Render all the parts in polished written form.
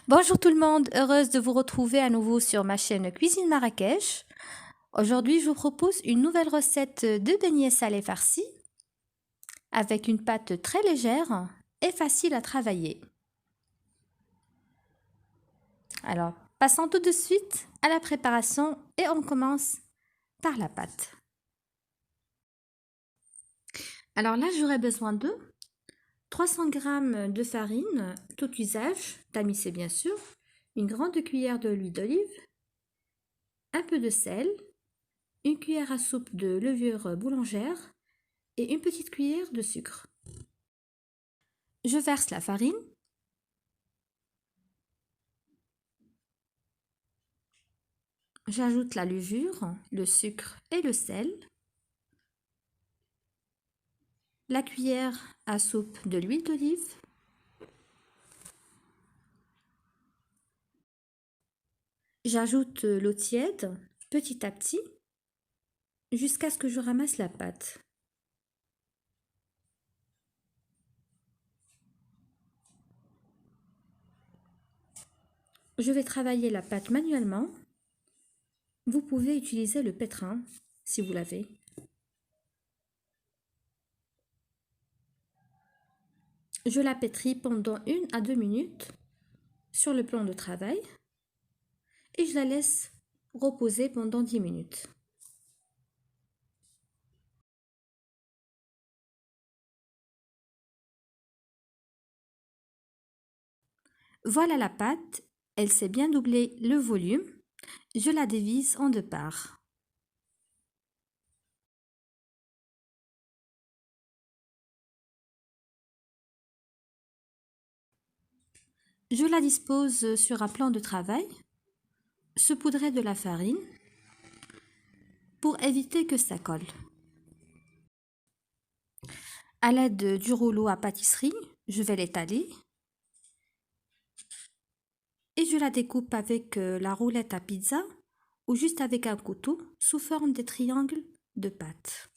Bonjour tout le monde, heureuse de vous retrouver à nouveau sur ma chaîne Cuisine Marrakech. Aujourd'hui, je vous propose une nouvelle recette de beignets salés farcis avec une pâte très légère et facile à travailler. Alors, passons tout de suite à la préparation et on commence par la pâte. Alors là, j'aurai besoin de 300 g de farine, tout usage, tamisée bien sûr, une grande cuillère d'huile d'olive, un peu de sel, une cuillère à soupe de levure boulangère et une petite cuillère de sucre. Je verse la farine. J'ajoute la levure, le sucre et le sel. La cuillère à soupe de l'huile d'olive. J'ajoute l'eau tiède petit à petit jusqu'à ce que je ramasse la pâte. Je vais travailler la pâte manuellement. Vous pouvez utiliser le pétrin si vous l'avez. Je la pétris pendant 1 à 2 minutes sur le plan de travail et je la laisse reposer pendant 10 minutes. Voilà la pâte, elle s'est bien doublé le volume. Je la divise en 2 parts. Je la dispose sur un plan de travail, saupoudré de la farine, pour éviter que ça colle. À l'aide du rouleau à pâtisserie, je vais l'étaler et je la découpe avec la roulette à pizza ou juste avec un couteau sous forme de triangles de pâte.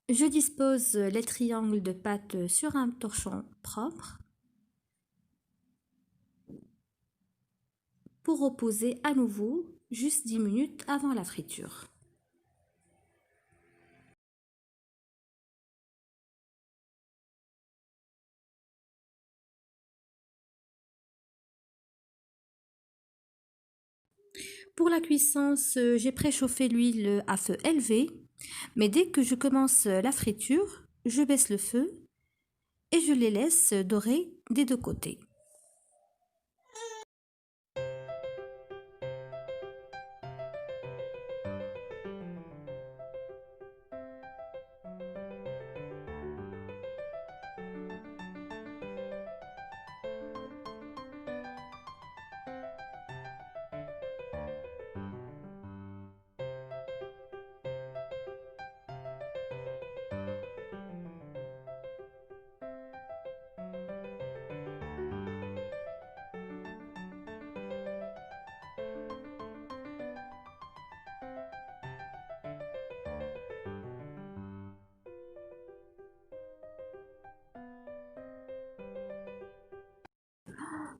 Je dispose les triangles de pâte sur un torchon propre pour reposer à nouveau juste 10 minutes avant la friture. Pour la cuissance, j'ai préchauffé l'huile à feu élevé, mais dès que je commence la friture, je baisse le feu et je les laisse dorer des deux côtés.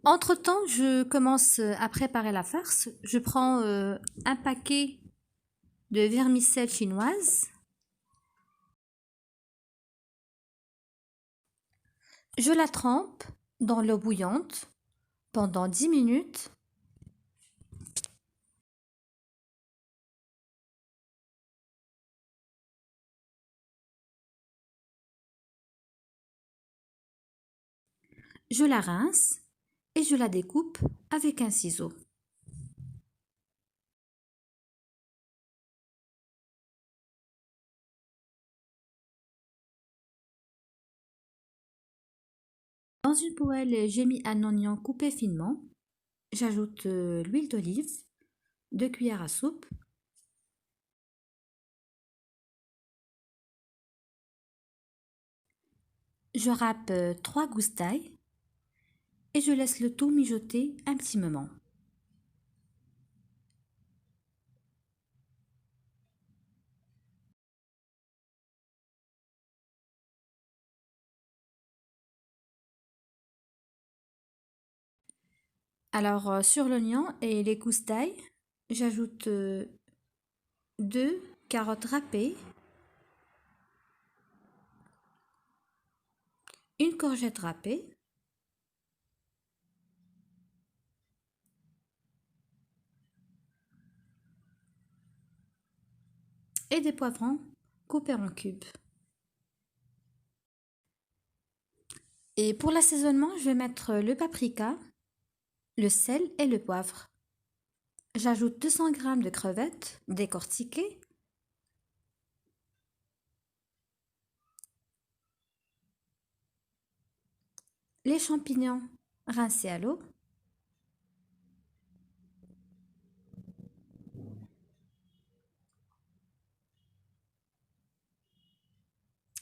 Entre-temps, je commence à préparer la farce. Je prends un paquet de vermicelle chinoise. Je la trempe dans l'eau bouillante pendant 10 minutes. Je la rince et je la découpe avec un ciseau. Dans une poêle, j'ai mis un oignon coupé finement. J'ajoute l'huile d'olive, 2 cuillères à soupe. Je râpe 3 gousses d'ail et je laisse le tout mijoter un petit moment. Alors sur l'oignon et les gousses d'ail, j'ajoute 2 carottes râpées, une courgette râpée, et des poivrons coupés en cubes. Et pour l'assaisonnement, je vais mettre le paprika, le sel et le poivre. J'ajoute 200 g de crevettes décortiquées, les champignons rincés à l'eau,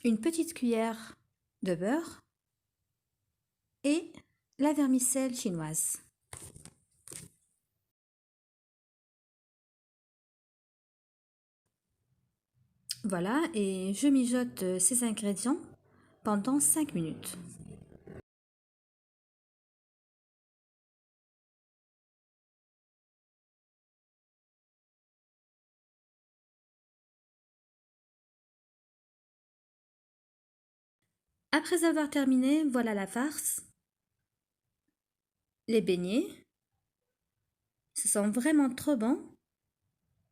une petite cuillère de beurre et la vermicelle chinoise. Voilà, et je mijote ces ingrédients pendant 5 minutes. Après avoir terminé, voilà la farce. Les beignets, ce sont vraiment trop bons.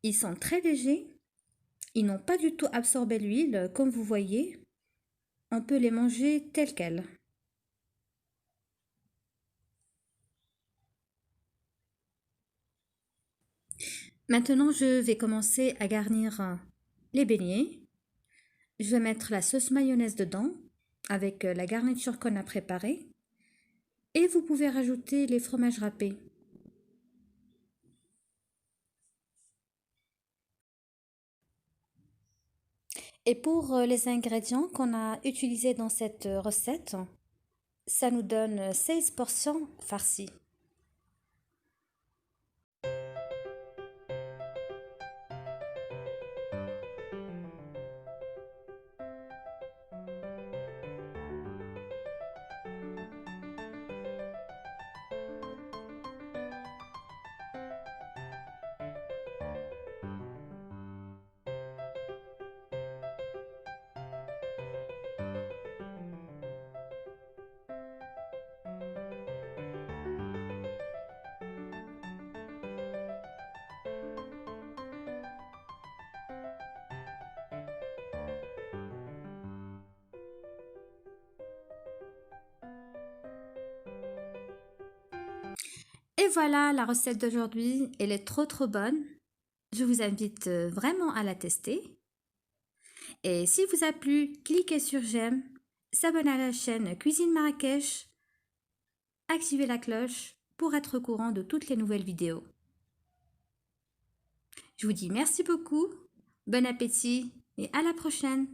Ils sont très légers. Ils n'ont pas du tout absorbé l'huile, comme vous voyez. On peut les manger tels quels. Maintenant, je vais commencer à garnir les beignets. Je vais mettre la sauce mayonnaise dedans avec la garniture qu'on a préparée. Et vous pouvez rajouter les fromages râpés. Et pour les ingrédients qu'on a utilisés dans cette recette, ça nous donne 16 portions farcies. Et voilà, la recette d'aujourd'hui, elle est trop bonne. Je vous invite vraiment à la tester. Et si vous a plu, cliquez sur j'aime, s'abonnez à la chaîne Cuisine Marrakech, activez la cloche pour être au courant de toutes les nouvelles vidéos. Je vous dis merci beaucoup, bon appétit et à la prochaine.